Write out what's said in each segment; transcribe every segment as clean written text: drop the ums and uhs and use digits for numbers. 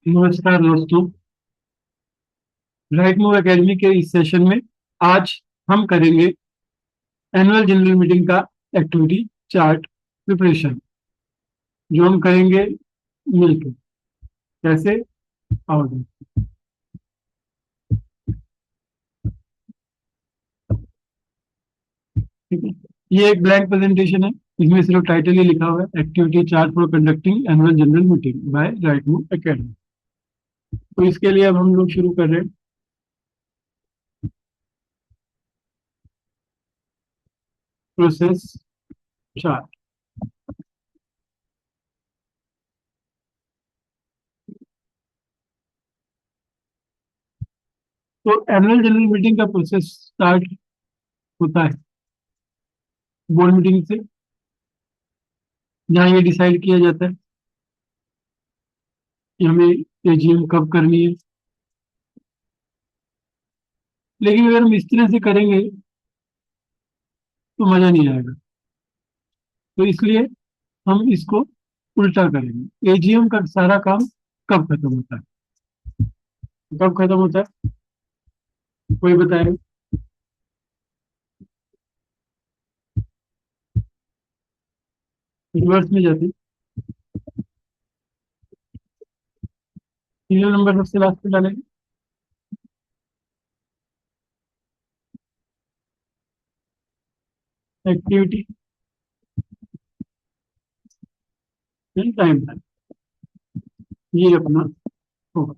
नमस्कार दोस्तों। Right Move academy के इस सेशन में आज हम करेंगे एनुअल जनरल मीटिंग का एक्टिविटी चार्ट प्रिपरेशन, जो हम करेंगे मिलकर। कैसे? और ठीक है, ये एक ब्लैंक प्रेजेंटेशन है। इसमें सिर्फ टाइटल ही लिखा हुआ है, activity chart for conducting annual general meeting by Right Move Academy. तो इसके लिए अब हम लोग शुरू कर रहे हैं प्रोसेस चार्ट। तो एनुअल जनरल मीटिंग का प्रोसेस स्टार्ट होता है बोर्ड मीटिंग से, जहाँ ये डिसाइड किया जाता है कि हमें एजीएम कब करनी है। लेकिन अगर हम इस तरह से करेंगे तो मजा नहीं आएगा। तो इसलिए हम इसको उल्टा करेंगे। एजीएम का सारा काम कब खत्म होता है? कब खत्म होता है, कोई बताएगा? रिवर्स में जाते हैं। सीरियल नंबर सबसे लास्ट पे डालेंगे। एक्टिविटी टाइम टाइम, ये अपना होगा।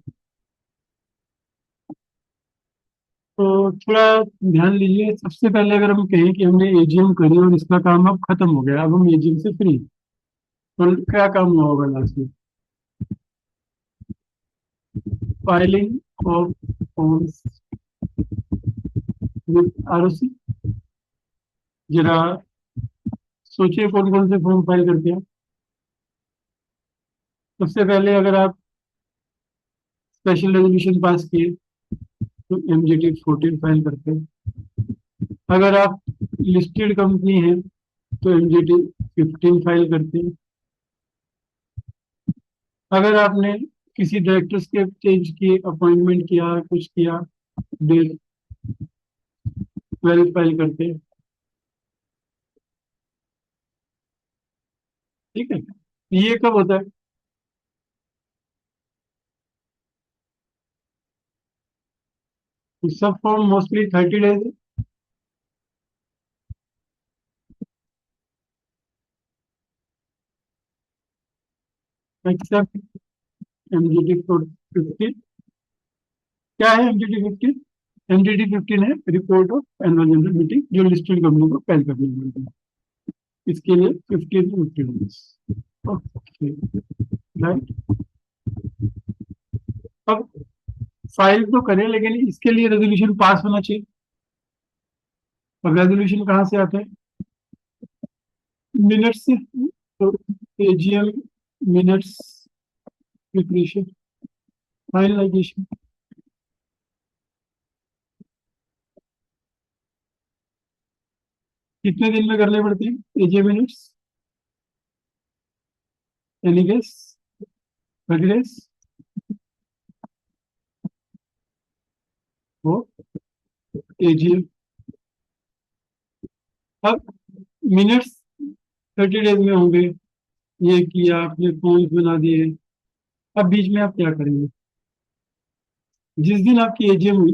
तो थोड़ा ध्यान लीजिए। सबसे पहले अगर हम कहें कि हमने एजीएम करी और इसका काम अब खत्म हो गया, अब हम एजीएम से फ्री, तो क्या काम हुआ होगा लास्ट में? Filing of forms with ROC. जरा सोचिए कौन कौन से फॉर्म फाइल करते हैं। सबसे पहले अगर आप स्पेशल रेजोल्यूशन पास किए तो एमजीटी 14 फाइल करते हैं। अगर आप लिस्टेड कंपनी है तो एमजीटी 15 फाइल करते हैं। अगर आपने किसी डायरेक्टर्स के चेंज किए, अपॉइंटमेंट किया, कुछ किया, डेट 12 फाइल करते हैं। ठीक है, ये कब होता है? तो सब form mostly 30 days, except MGT 15। क्या है एमजीटी 15? एमजीटी 15 है report of annual general meeting, जो लिस्टेड कंपनी को फाइल करनी होती है। इसके लिए 15 ओके, राइट। अब फाइल तो करें, लेकिन इसके लिए रेजोल्यूशन पास होना चाहिए। अब रेजोल्यूशन कहाँ से आता है? मिनट्स से। तो एजीएम मिनट्स प्रिपरेशन फाइनलाइजेशन, कितने दिन में करने पड़ते हैं AGM minutes? Any guess? Progress वो एजीएम। अब मिनट्स 30 डेज में होंगे। ये किया आपने, फॉर्म्स बना दिए। अब बीच में आप क्या करेंगे? जिस दिन आपकी एजीएम हुई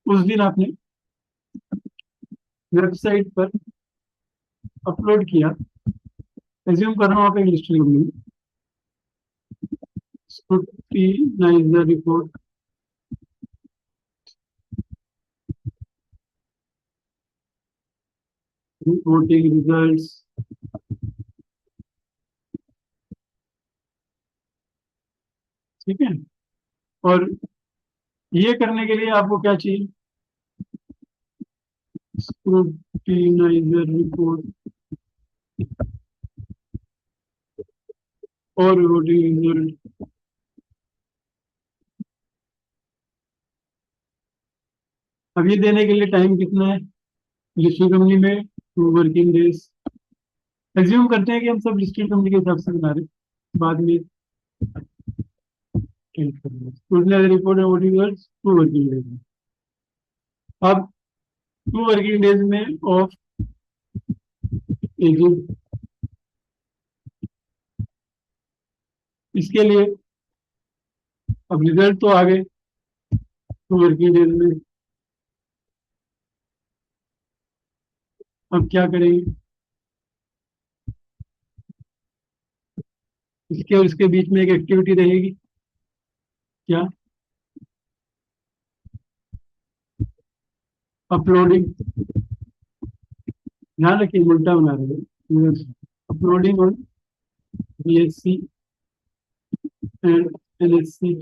उस दिन आपने वेबसाइट पर अपलोड किया। एज्यूम कर रहा हूँ आप एक लिस्ट में scrutinize the report, voting results। ठीक है, और ये करने के लिए आपको क्या चाहिए? स्क्रूटिनाइजर रिपोर्ट और वोटिंग रिजल्ट। अब ये देने के लिए टाइम कितना है लिस्टेड कंपनी में? 2 वर्किंग डेज। एज्यूम करते हैं कि हम सब लिस्टेड कंपनी के हिसाब से बना रहे हैं। बाद में scrutinise report and voting results 2 working days में। अब 2 वर्किंग डेज में ऑफ एजिंग, इसके लिए अब रिजल्ट तो आ गए 2 वर्किंग डेज में। अब क्या करेंगे, इसके और इसके बीच में एक एक्टिविटी रहेगी, क्या, अपलोडिंग। ध्यान रखिए उल्टा बना रहे हैं, uploading on BSc and NSC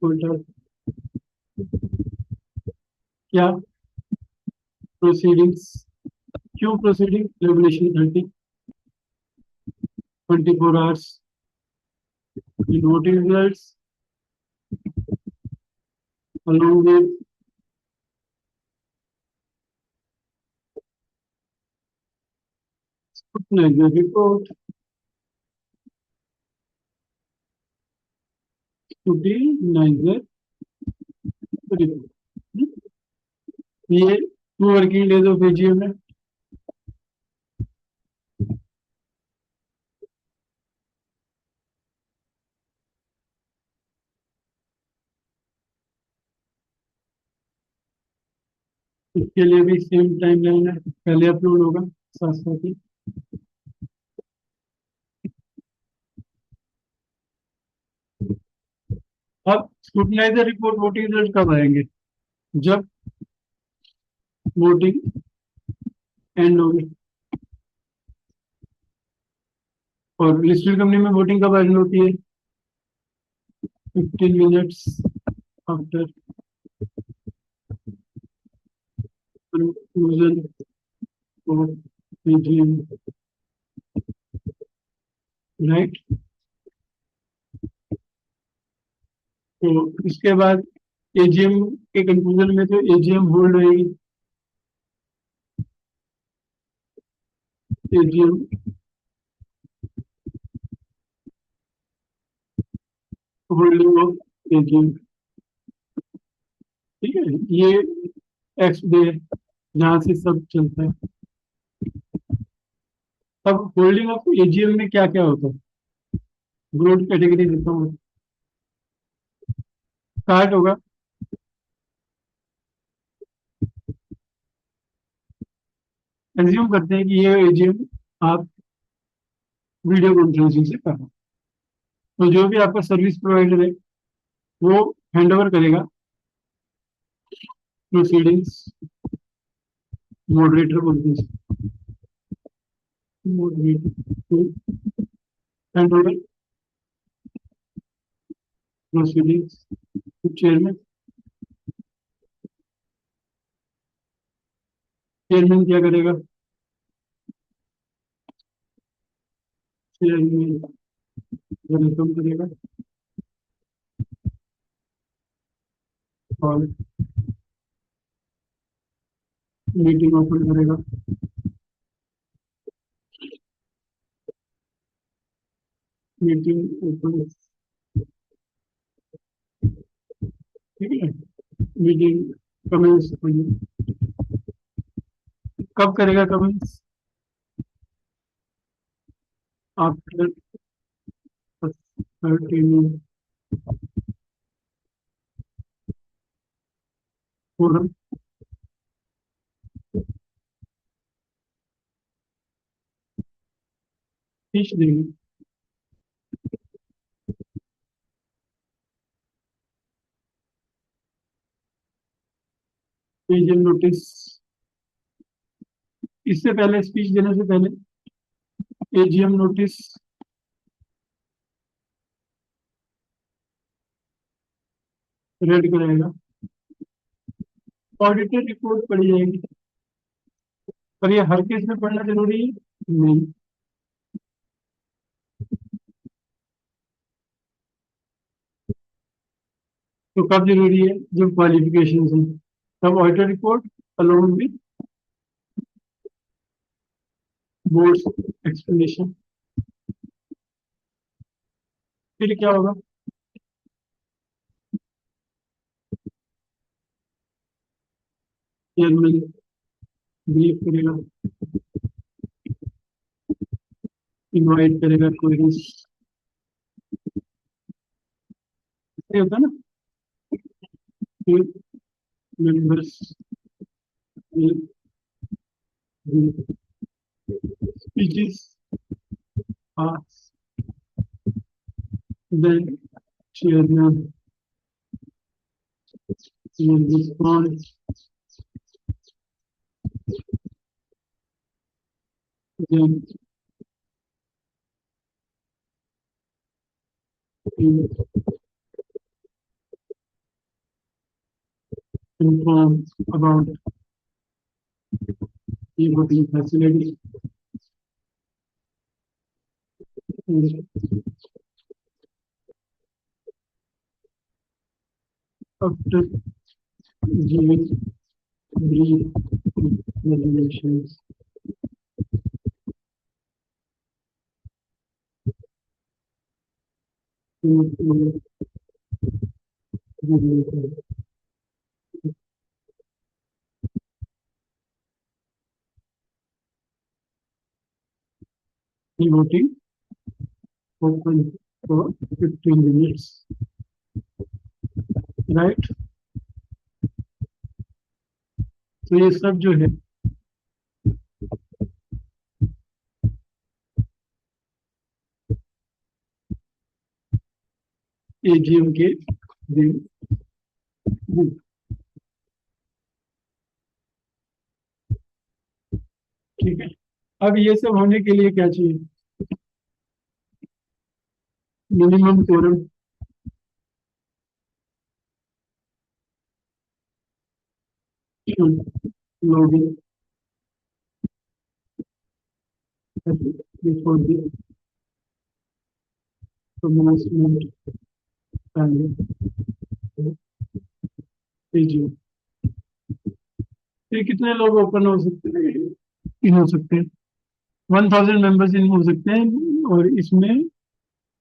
portal. क्या, प्रोसीडिंग्स, क्यों proceeding, regulation 24 hours in voting results along with scrutinizer report, scrutinizer report। ये 2 वर्किंग डेज ऑफ एजीएम है। इसके लिए भी सेम टाइम लाइन है, पहले अपलोड होगा साथ साथ ही। अब स्क्रूटनाइजर रिपोर्ट वोटिंग रिजल्ट कब आएंगे, जब वोटिंग एंड होगी। और लिस्टेड कंपनी में वोटिंग कब एंड होती है, 15 minutes after conclusion of AGM, right. तो इसके बाद एजीएम के कंक्लूजन में तो एजीएम होल्ड रहेगी, एजीएम होल्डिंग ऑफ एजीएम, ठीक है। ये एक्स डे जहाँ से सब चलता है। अब होल्डिंग ऑफ एजीएम में क्या क्या होता है, ग्रोथ कैटेगरी देता हूँ। स्टार्ट होगा, एज्यूम करते हैं कि ये एजीएम आप वीडियो कॉन्फ्रेंसिंग से कर रहे हो, तो जो भी आपका सर्विस प्रोवाइडर है वो हैंड ओवर करेगा प्रोसीडिंग्स, मॉडरेटर बोलते हैं, moderator hand over proceedings, chairman, chairman क्या करेगा, चेयरमैन वेलकम करेगा और मीटिंग ओपन करेगा, मीटिंग ओपन, ठीक है। मीटिंग कमेंस कब करेगा, कमेंस आफ्टर 13 फोरम, स्पीच देंगे। एजीएम नोटिस, इससे पहले स्पीच देने से पहले एजीएम नोटिस रेड कराएगा, ऑडिटर रिपोर्ट पढ़ी जाएगी। पर ये हर केस में पढ़ना जरूरी है नहीं, तो कब जरूरी है, जब क्वालिफिकेशन है, तब auditor report alone with board explanation. फिर क्या होगा? चेयरमैन ब्रीफ करेगा, इनवाइट करेगा कोई, ये होता है ना, members speeches, then chairman will respond, then he inform about the voting facility. And after giving brief regulations, he will regulate the voting open for 15 minutes, right? तो ये सब जो है एजीएम के दिन, ठीक है। अब ये सब होने के लिए क्या चाहिए? Minimum quorum, login before the commencement and AGM। ये कितने लोग ओपन हो सकते हैं? इन हो सकते हैं, 1000 मेंबर्स इन हो सकते हैं। और इसमें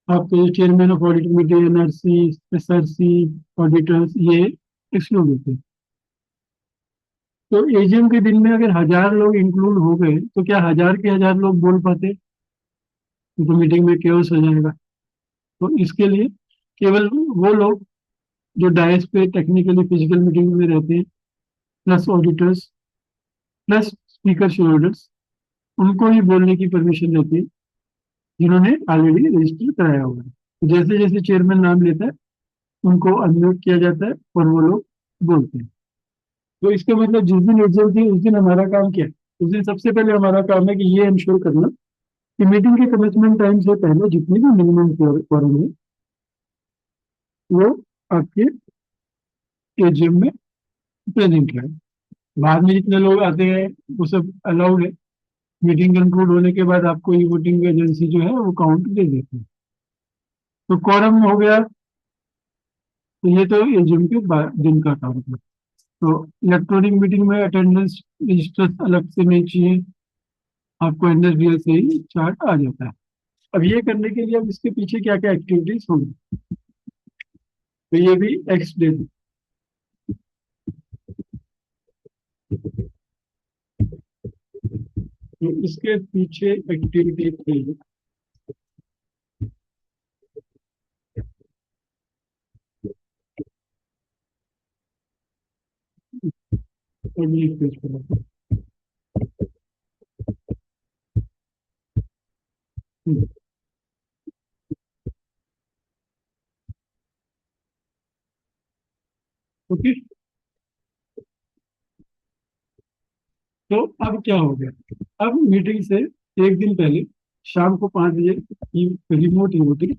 आपके जो chairman of audit committee, NRC, SRC, auditors, ये एक्सक्लूड होते हैं। तो एजीएम के दिन में अगर 1000 लोग इंक्लूड हो गए तो क्या 1000 के 1000 लोग बोल पाते? तो मीटिंग में केओस हो जाएगा। तो इसके लिए केवल वो लोग जो डायस पे टेक्निकली फिजिकल मीटिंग में रहते हैं, plus auditors, plus speaker shareholders, उनको ही बोलने की परमिशन रहती है, जिन्होंने ऑलरेडी रजिस्टर कराया हुआ है। तो जैसे जैसे चेयरमैन नाम लेता है उनको अनम्यूट किया जाता है और वो लोग बोलते हैं। तो इसका मतलब जिस दिन एग्जाम थी उस दिन हमारा काम क्या है? उस दिन सबसे पहले हमारा काम है कि ये इंश्योर करना कि मीटिंग के कमिटमेंट टाइम से पहले जितनी भी मिनिमम क्वारम है वो आपके एजीएम में प्रेजेंट है। बाद में जितने लोग आते हैं वो सब अलाउड है। मीटिंग कंक्लूड होने के बाद आपको ये वोटिंग एजेंसी जो है वो काउंट दे देती है। तो क्वारम हो गया, तो ये तो एजीएम के दिन का काम है। तो इलेक्ट्रॉनिक मीटिंग में अटेंडेंस रजिस्टर अलग से नहीं चाहिए, आपको एनएसडीएल से ही चार्ट आ जाता है। अब ये करने के लिए अब इसके पीछे क्या क्या एक्टिविटीज होंगी, तो ये भी एक्स डे, तो इसके पीछे एक्टिविटी थी। अगली पेज पर ओके। तो अब क्या हो गया, अब मीटिंग से एक दिन पहले शाम को 5 बजे रिमोट वोटिंग,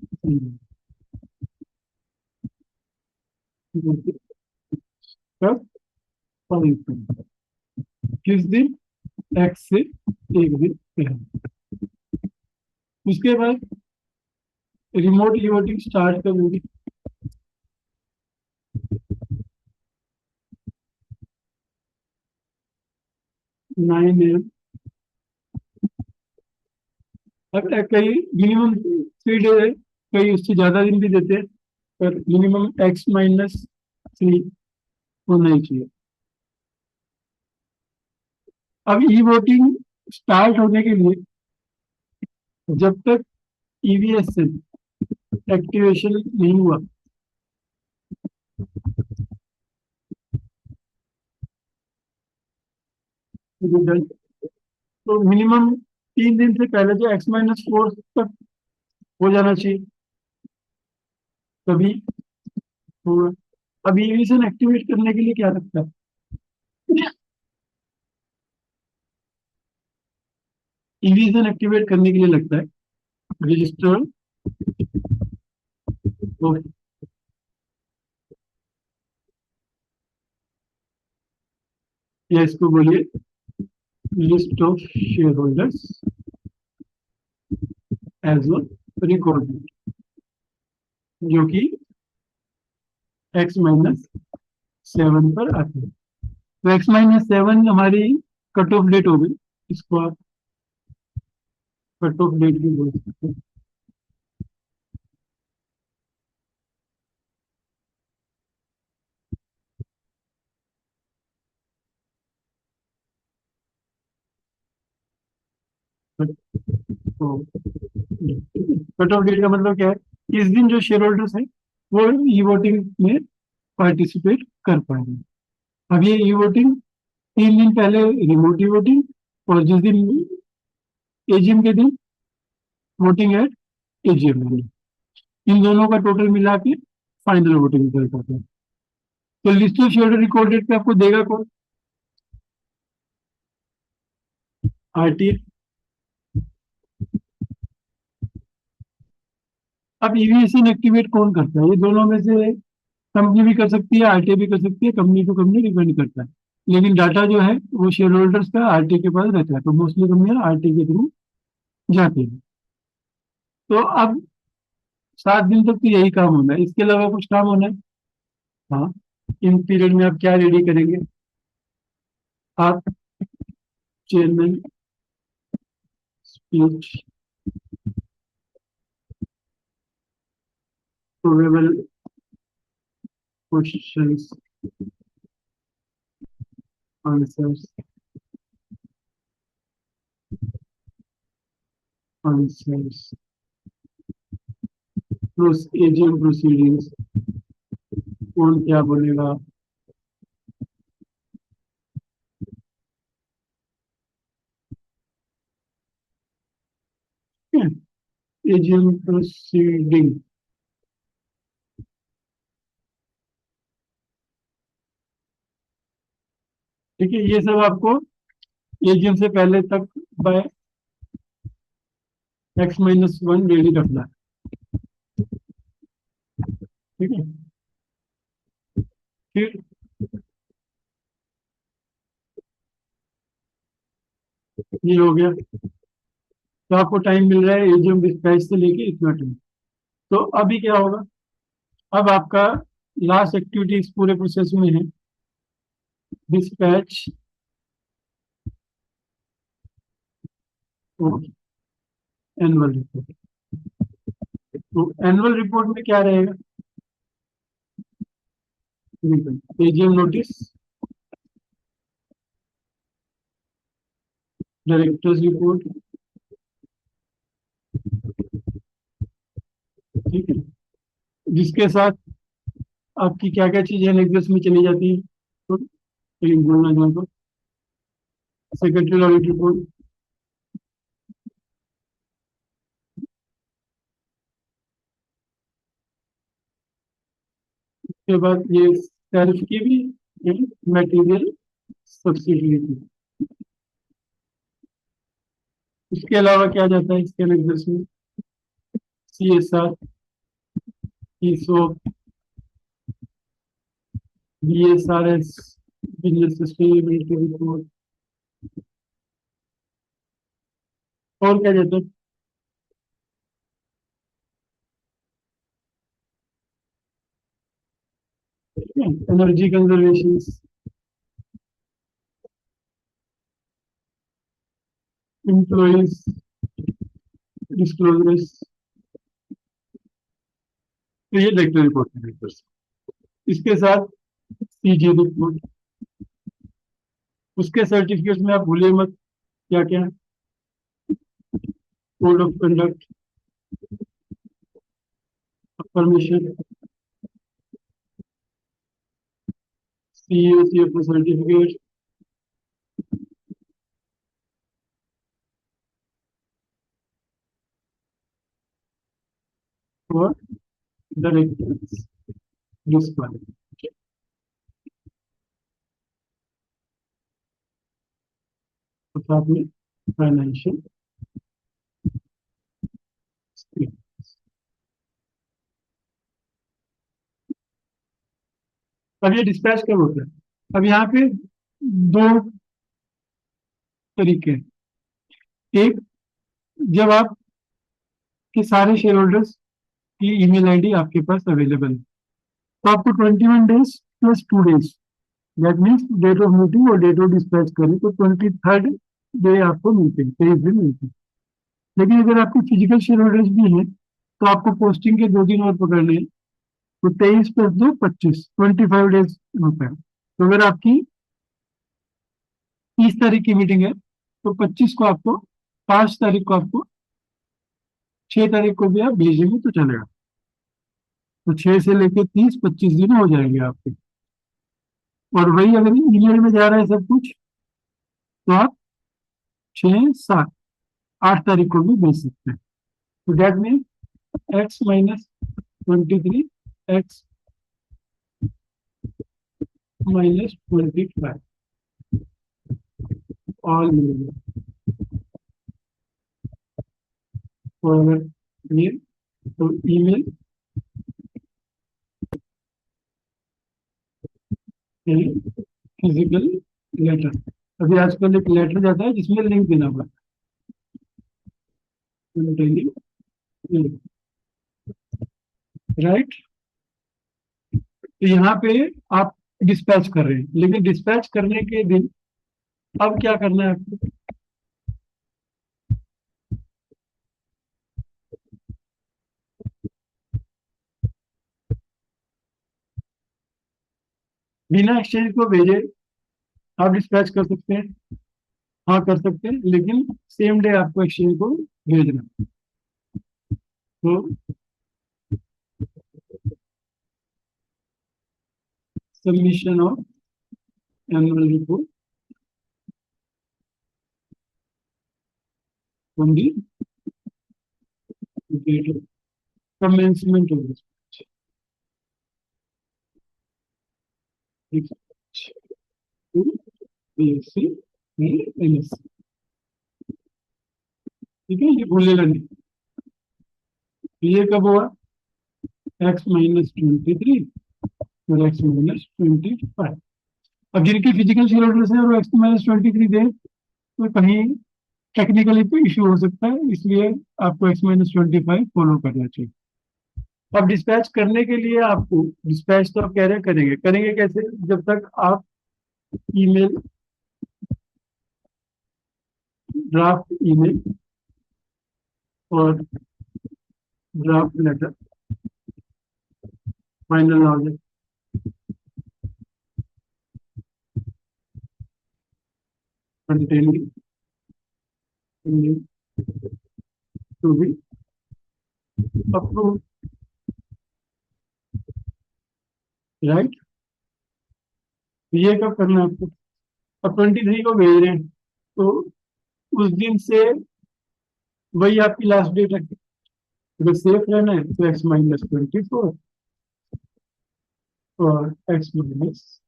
कब? 5 किस दिन? एक्स से एक दिन पहले। उसके बाद रिमोट वोटिंग स्टार्ट कब होगी? 9 AM। अब कहीं मिनिमम 3 डे है, कई उससे ज्यादा दिन भी देते हैं, पर मिनिमम X-3 होना ही चाहिए। अब ई वोटिंग स्टार्ट होने के लिए जब तक ईवीएस एक्टिवेशन नहीं हुआ, तो मिनिमम 3 दिन से पहले जो X-4 तक हो जाना चाहिए, तभी होगा। अब ईवीएस एक्टिवेट करने के लिए क्या लगता है? ईवीएस एक्टिवेट करने के लिए लगता है रजिस्टर, तो या इसको बोलिए list of share holders as a record, जो कि X-7 पर आते हैं। तो X-7 हमारी कट ऑफ डेट हो गई, इसको आप कट ऑफ डेट भी बोल सकते हैं। कट ऑफ डेट का मतलब क्या है? इस दिन जो शेयर होल्डर्स हैं वो ई वोटिंग में पार्टिसिपेट कर पाएंगे। अब ये ई वोटिंग 3 दिन पहले रिमोट ई वोटिंग, और जिस दिन एजीएम के दिन वोटिंग एट एजीएम, इन दोनों का टोटल मिला के फाइनल वोटिंग रिजल्ट आता है। तो list of share record date पे आपको देगा कौन? आरटी। अब ईवीएसएन एक्टिवेट कौन करता है? ये दोनों में से कंपनी भी कर सकती है, आरटीए भी कर सकती है, कंपनी टू कंपनी डिपेंड करता है। लेकिन डाटा जो है वो शेयर होल्डर्स का आरटीए के पास रहता है, तो मोस्टली कंपनियां आरटीए के थ्रू जाती है। तो अब 7 दिन तक तो यही काम होना है, इसके अलावा कुछ काम होना है? हाँ। इन पीरियड में आप क्या रेडी करेंगे? आप chairman speech, probable questions, answers, answers, AGM proceedings, कौन क्या बोलेगा, एजीएम प्रोसीडिंग, ठीक है, ये सब आपको एजीएम से पहले तक बाय X-1 डेली रखना है, ठीक है। फिर ये हो गया, तो आपको टाइम मिल रहा है एजीएम डिस्पैच से लेके इतना टाइम। तो अभी क्या होगा? अब आपका लास्ट एक्टिविटी इस पूरे प्रोसेस में है डिस्पैच एनुअल रिपोर्ट। तो एनुअल रिपोर्ट में क्या रहेगा? एजीएम नोटिस, डायरेक्टर्स रिपोर्ट, ठीक है, जिसके साथ आपकी क्या क्या चीजें नेक्सस में चली जाती है, तो बोलना चाहूँ तो सेक्रेटरी ऑडिट रिपोर्ट, के बाद ये टैरिफ की भी, मटेरियल सब्सिडी की। उसके अलावा क्या जाता है इसके नेक्सस में? CSR, ईसोप, BSRS, business sustainability report, और क्या जाता है? एनर्जी कंजर्वेशन, एम्प्लॉइज डिस्क्लोजर्स, तो ये लेक्चर रिपोर्ट है मेरे पास। इसके साथ सीजी रिपोर्ट, उसके सर्टिफिकेट में आप भूले मत क्या क्या है। Code of conduct, permission, CACF certificate, और डायरेक्ट रिस्क वाले, तो साथ में फाइनेंशियल। अब ये डिस्पैच कब होता है? अब यहाँ पे दो तरीके हैं। एक, जब आपके सारे शेयर होल्डर्स की ईमेल आईडी आपके पास अवेलेबल है, तो आपको 21 days plus 2 days, that means date of meeting और डेट ऑफ डिस्पैच करें तो 23rd डे आपको मिलते हैं, 23 दिन मिलते हैं। लेकिन अगर आपके फिजिकल शेयर होल्डर्स भी हैं तो आपको पोस्टिंग के 2 दिन और पकड़ने हैं, तो 23 + 2 = 25, 25 डेज होता है। तो अगर आपकी 30 तारीख की मीटिंग है तो 25 को आपको, 5 तारीख को आपको, 6 तारीख को भी आप भेजेंगे तो चलेगा। तो 6 से लेके 30, 25 दिन हो जाएंगे आपके। और वही अगर ईमेल में जा रहा है सब कुछ, तो आप 6, 7, 8 तारीख को भी भेज सकते हैं। तो that mean X-23, X-25 all मिलेगा। और अगर ये, तो ईमेल फिजिकल लेटर, अभी आजकल एक लेटर जाता है जिसमें लिंक देना पड़ता है, राइट। तो यहाँ पे आप डिस्पैच कर रहे हैं, लेकिन डिस्पैच करने के दिन अब क्या करना है आपको? बिना एक्सचेंज को भेजे आप डिस्पैच कर सकते हैं, हाँ कर सकते हैं, लेकिन सेम डे आपको एक्सचेंज को भेजना है। तो submission of annual report on the date of commencement of BSc and MSc। ठीक है, ये भूलेगा नहीं। ये कब हुआ? X-23 और X-25। अब जिनके फिजिकल शेयर होल्डर्स है और X-23 दे, तो कहीं टेक्निकली तो इश्यू हो सकता है, इसलिए आपको X-25 फॉलो करना चाहिए। अब डिस्पैच करने के लिए आपको, डिस्पैच तो आप कह रहे हैं करेंगे, करेंगे कैसे? जब तक आप ईमेल, ड्राफ्ट ईमेल और ड्राफ्ट लेटर फाइनल ना हो जाए, containing to be approve, right. ये कब करना है आपको? अब 23 को भेज रहे हैं, तो उस दिन से वही आपकी लास्ट डेट है। अगर सेफ रहना है तो X-24 और X-25।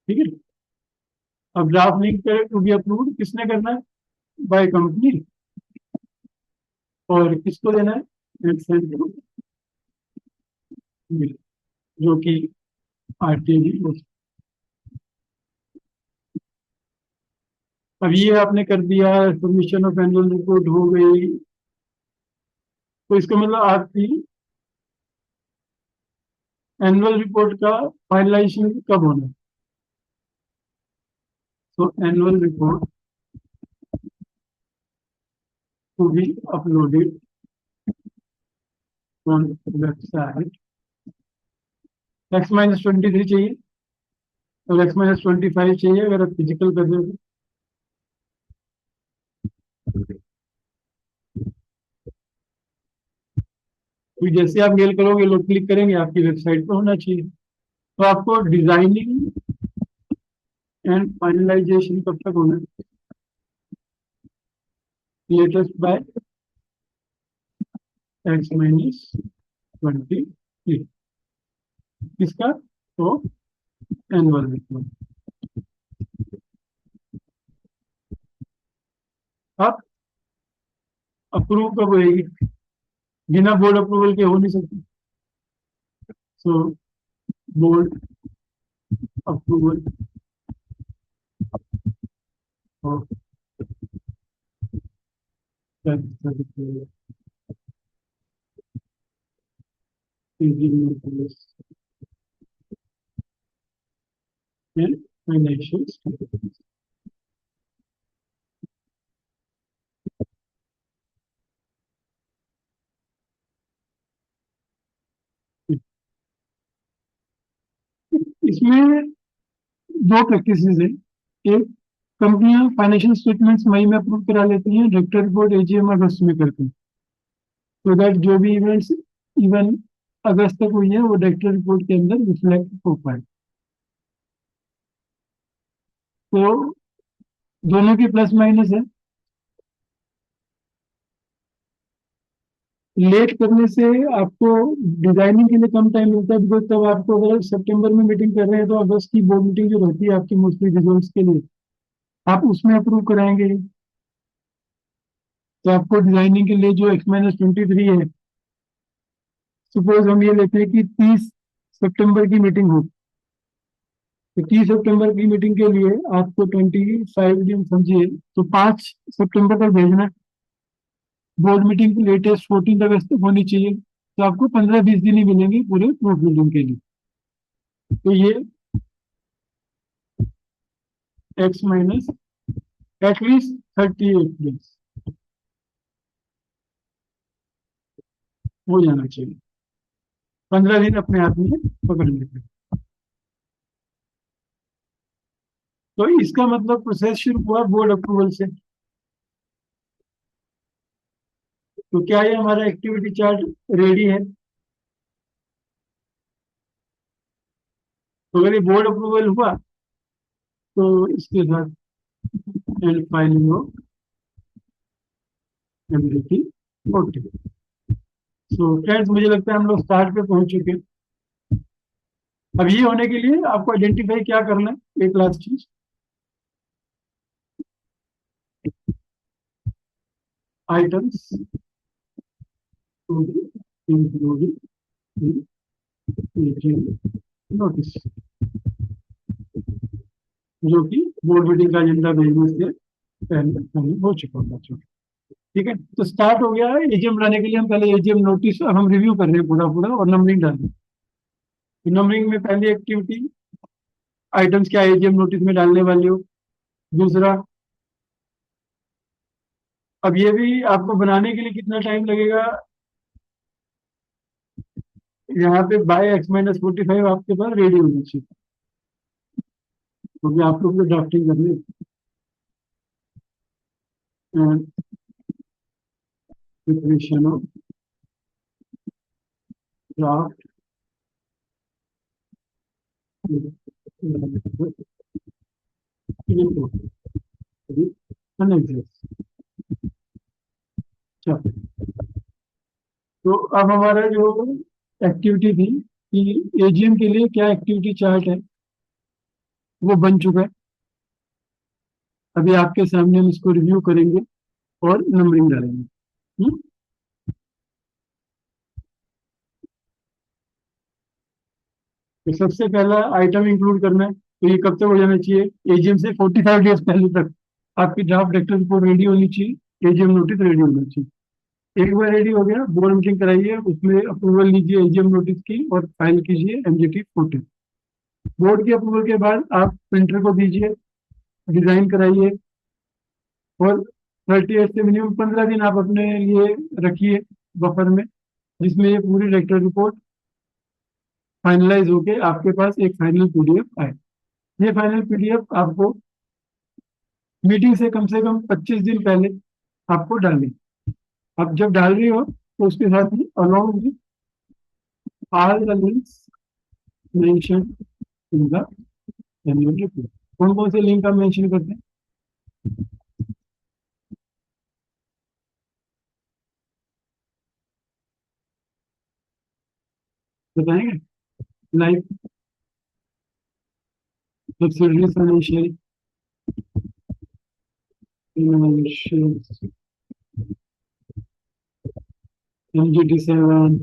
ठीक है। अब ड्राफ्ट लिंक पे टू बी अप्रूव्ड किसने करना है? By company. और किसको देना है? एक्सेंट को, जो कि RTG। अब ये आपने कर दिया, सबमिशन ऑफ एनुअल रिपोर्ट हो गई, तो इसका मतलब आपकी एनुअल रिपोर्ट का फाइनलाइजेशन कब होना है? So annual report to be uploaded on website. X-23 चाहिए और X-25 चाहिए अगर आप फिजिकल कर रहे हो। तो जैसे आप मेल करोगे लोग क्लिक करेंगे आपकी वेबसाइट पर होना चाहिए। तो आपको डिजाइनिंग एंड फाइनलाइजेशन कब तक होना है? लेटेस्ट बाय X-23 किसका? तो एनुअल रिपोर्ट। आप अप्रूव कब होएगी? बिना बोर्ड अप्रूवल के हो नहीं सकती। सो बोर्ड अप्रूवल और फाइनेंशियल स्टेटमेंट। इसमें दो प्रैक्टिसेस है। एक, कंपनियां फाइनेंशियल स्टेटमेंट्स मई में अप्रूव करा लेती हैं, डायरेक्टर रिपोर्ट एजीएम अगस्त में करती हैं। तो दैट जो भी इवेंट्स इवन अगस्त तक हुई है वो डायरेक्टर रिपोर्ट के अंदर रिफ्लेक्ट हो पाए। तो दोनों की प्लस माइनस है। लेट करने से आपको डिजाइनिंग के लिए कम टाइम मिलता है, बिकॉज तब आपको अगर सितंबर में मीटिंग कर रहे हैं तो अगस्त की बोर्ड मीटिंग जो रहती है आपकी मोस्टली रिजल्ट्स के लिए, आप उसमें अप्रूव कराएंगे। तो आपको डिजाइनिंग के लिए जो X-23 है, सपोज हम ये लेते हैं कि 30 सितंबर की मीटिंग हो, तो 30 सितंबर की मीटिंग के लिए आपको 25 दिन समझिए तो 5 सितंबर तक भेजना है। बोर्ड मीटिंग की लेटेस्ट 14 अगस्त तक होनी चाहिए। तो आपको 15-20 दिन ही मिलेंगे पूरे प्रूफ रीडिंग के लिए। तो ये एक्स माइनस एटलीस्ट 38 डेज हो जाना चाहिए। 15 दिन अपने हाथ में पकड़ लेते हैं। तो इसका मतलब प्रोसेस शुरू हुआ बोर्ड अप्रूवल से। तो क्या ये हमारा एक्टिविटी चार्ट रेडी है? तो अगर ये बोर्ड अप्रूवल हुआ तो इसके साथ एंड फाइलिंग हो एमडीटी 40। सो फ्रेंड्स, मुझे लगता है हम लोग स्टार्ट पे पहुंच चुके हैं। अब ये होने के लिए आपको आइडेंटिफाई क्या करना है, एक लास्ट चीज, आइटम्स नोटिस, जो कि बोर्ड मीटिंग का एजेंडा भेजने से पहले पहले हो चुका होगा। ठीक है, तो स्टार्ट हो गया है। एजीएम बनाने के लिए हम पहले एजीएम नोटिस हम रिव्यू कर रहे हैं पूरा पूरा और नंबरिंग डाल रहे हैं। तो नंबरिंग में पहली एक्टिविटी आइटम्स क्या एजीएम नोटिस में डालने वाले हो। दूसरा, अब ये भी आपको बनाने के लिए कितना टाइम लगेगा, यहाँ पे बाय X-45 आपके पास रेडी होनी चाहिए, क्योंकि आप लोग ड्राफ्टिंग करने प्रिपरेशन ऑफ ड्राफ्ट तो अब हमारा जो एक्टिविटी थी कि एजीएम के लिए क्या एक्टिविटी चार्ट है वो बन चुका है। अभी आपके सामने हम इसको रिव्यू करेंगे और नंबरिंग डालेंगे। हम्म? तो सबसे पहला आइटम इंक्लूड करना है, तो ये कब तक हो जाना चाहिए? एजीएम से 45 डेज पहले तक आपकी ड्राफ्ट डायरेक्टर रिपोर्ट रेडी होनी चाहिए, एजीएम नोटिस रेडी होना चाहिए। एक बार रेडी हो गया, बोर्ड मीटिंग कराइए, उसमें अप्रूवल लीजिए एजीएम नोटिस की और फाइल कीजिए MGT 14। बोर्ड की अप्रूवल के बाद आप प्रिंटर को दीजिए, डिजाइन कराइए और 38 से मिनिमम 15 दिन आप अपने लिए रखिए बफर में, जिसमें ये पूरी लेक्चर रिपोर्ट फाइनलाइज होके आपके पास एक फाइनल पीडीएफ आए। ये फाइनल पीडीएफ आपको मीटिंग से कम 25 दिन पहले आपको डालनी। आप जब डाल रही हो तो उसके साथ ही along with all the links mention in the annual report. कौन कौन से लिंक आप मेंशन करते हैं बताएंगे? Like subsidiary financial, MGT7,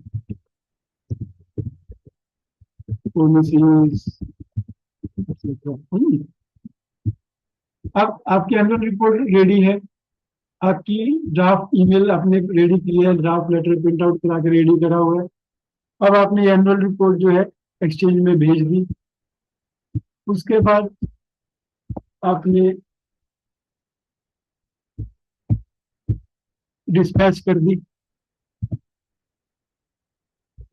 bonus, अब आपकी एनुअल रिपोर्ट रेडी है, आपकी ड्राफ्ट ईमेल आपने रेडी की है, ड्राफ्ट लेटर प्रिंट आउट करा के रेडी करा हुआ है। अब आपने एनुअल रिपोर्ट जो है एक्सचेंज में भेज दी। उसके बाद आपने डिस्पैच कर दी।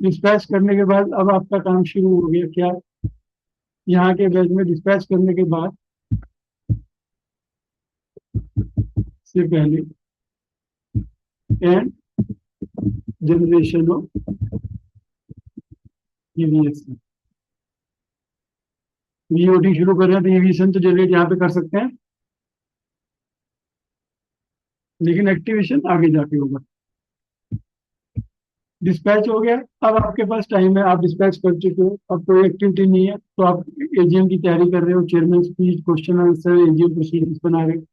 डिस्पैच करने के बाद अब आपका काम शुरू हो गया क्या, यहाँ के बैच में डिस्पैच करने के बाद से पहले and generation of EVS, EOT शुरू कर रहे हैं तो ईवीएसन तो जनरेट यहाँ पे कर सकते हैं, लेकिन एक्टिवेशन आगे जाके होगा। डिस्पैच हो गया, अब आपके पास टाइम है, आप डिस्पैच कर चुके हो, अब कोई एक्टिविटी नहीं है तो आप एजीएम की तैयारी कर रहे हो, chairman speech, question answer, AGM proceedings बना रहे हो।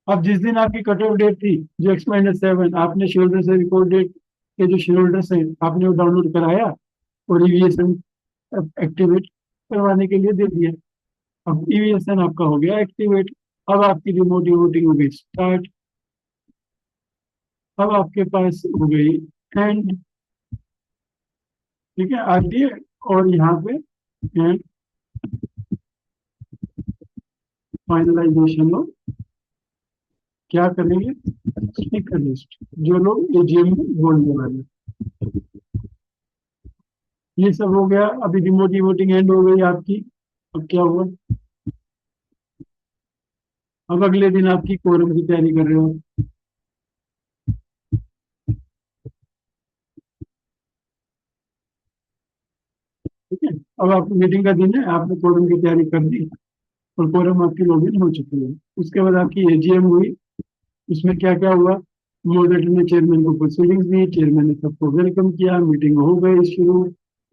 अब जिस दिन आपकी कट ऑफ डेट थी जो X-7, आपने शेयर होल्डर से रिकॉर्ड डेट के जो शेयर होल्डर्स हैं आपने वो डाउनलोड कराया और ईवीएसएन एक्टिवेट करवाने के लिए दे दिया। अब ईवीएसएन आपका हो गया एक्टिवेट। अब आपकी रिमोट वोटिंग हो गई स्टार्ट। अब आपके पास हो गई एंड, ठीक है, आरटी और यहाँ पे एंड फाइनलाइजेशन ऑफ क्या करेंगे, स्पीकर लिस्ट, जो लोग एजीएम में बोलने वाले। ये सब हो गया। अभी रिमोट वोटिंग एंड हो गई आपकी। अब क्या हुआ, अब अगले दिन आपकी कोरम की तैयारी कर रहे हो, ठीक है। अब आपकी मीटिंग का दिन है, आपने कोरम की तैयारी कर दी और कोरम आपकी लॉगिन हो चुकी है। उसके बाद आपकी एजीएम हुई। उसमें क्या क्या हुआ, मॉडरेटर ने चेयरमैन को प्रोसीडिंग्स दी, चेयरमैन ने सबको वेलकम किया, मीटिंग हो गई शुरू,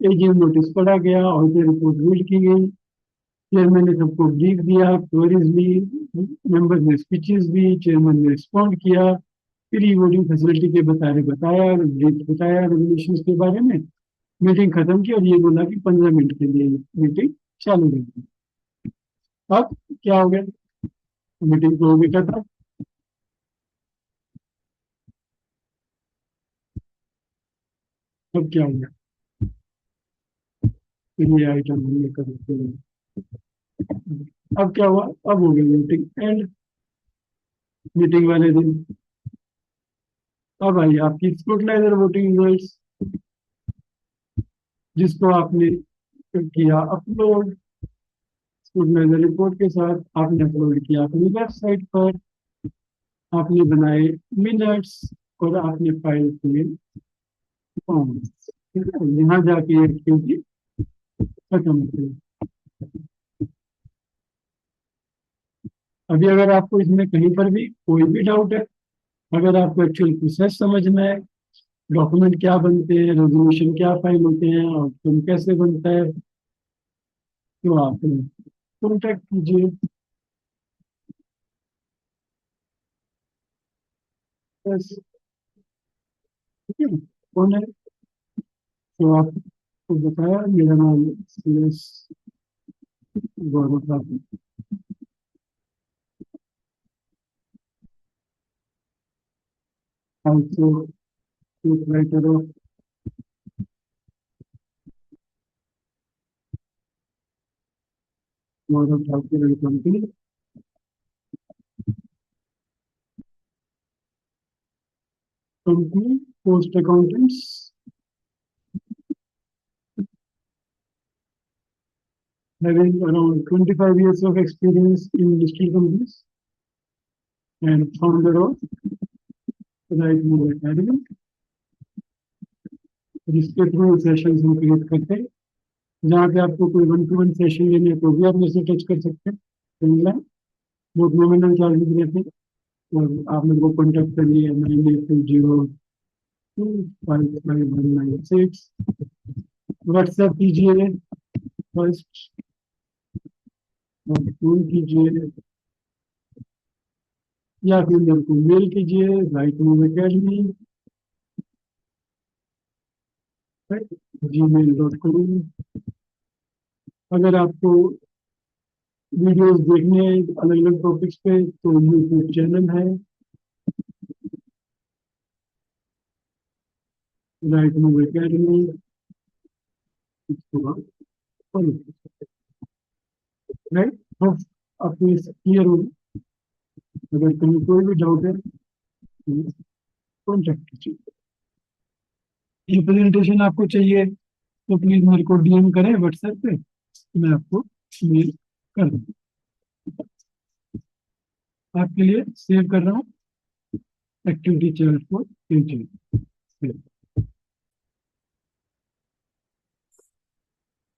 एजीएम नोटिस पढ़ा गया और फिर रिपोर्ट रीड की गई, चेयरमैन ने सबको ब्रीफ दिया, क्वेरीज ली, मेंबर्स ने स्पीचेस दी, चेयरमैन ने रिस्पॉन्ड किया, फिर वोटिंग फैसिलिटी के बारे बताया, ब्रीफ बताया रेगुलेशन के बारे में, मीटिंग खत्म की और ये बोला कि 15 मिनट के लिए मीटिंग चालू रहेगी। अब क्या हो गया, मीटिंग तो हो गई खत्म। अब क्या हो गया, फिर ये आइटम हम ये करते हैं। अब क्या हुआ, अब हो गई मीटिंग एंड, मीटिंग वाले दिन अब आई आपकी स्क्रूटनाइजर वोटिंग रिजल्ट्स, जिसको आपने किया अपलोड, स्क्रूटनाइजर रिपोर्ट के साथ आपने अपलोड किया अपनी वेबसाइट पर, आपने बनाए मिनट्स और आपने फाइल किए फॉर्म्स, ठीक है। यहाँ जाके एक्टिविटी खत्म हो गई। अभी अगर आपको इसमें कहीं पर भी कोई भी डाउट है, अगर आपको एक्चुअल प्रोसेस समझना है, डॉक्यूमेंट क्या बनते हैं, रेजोल्यूशन क्या फाइल होते हैं, आउटकम कैसे बनता है, तो आप कॉन्टेक्ट कीजिए। बस, ठीक है। कौन है, तो आपको बताया, मेरा नाम CS Gaurav Thakur, also writer of Gaurav Thakur and company. company, post accountants, having around 25 years of experience in listed companies, and founder of Rightmove Academy, जिसके थ्रू सेशंस हम क्रिएट करते हैं, जहाँ पे आपको कोई 1-to-1 सेशन लेने हैं तो भी आप मुझसे टच कर सकते हैं। बहुत नॉमिनल चार्जेस रहते हैं, और आप मेरे को कॉन्टेक्ट करिए 9820255196, व्हाट्सएप कीजिए फर्स्ट, और फोन कीजिए, या फिर मेरे को मेल कीजिए राइटमूव अकेडमी gmail.com। अगर आपको वीडियोस देखने अलग अलग टॉपिक्स पे तो यूट्यूब चैनल है राइटमूव अकेडमी, इसको आप फॉलो कर सकते हैं। राइट, होप आपको ये क्लियर होगा। अगर कहीं कोई भी डाउट है तो कॉन्टेक्ट कीजिए। ये प्रेजेंटेशन आपको चाहिए तो प्लीज मेरे को डीएम करें व्हाट्सएप पे, मैं आपको मेल कर दूँ। आपके लिए सेव कर रहा हूँ एक्टिविटी चार्ट को।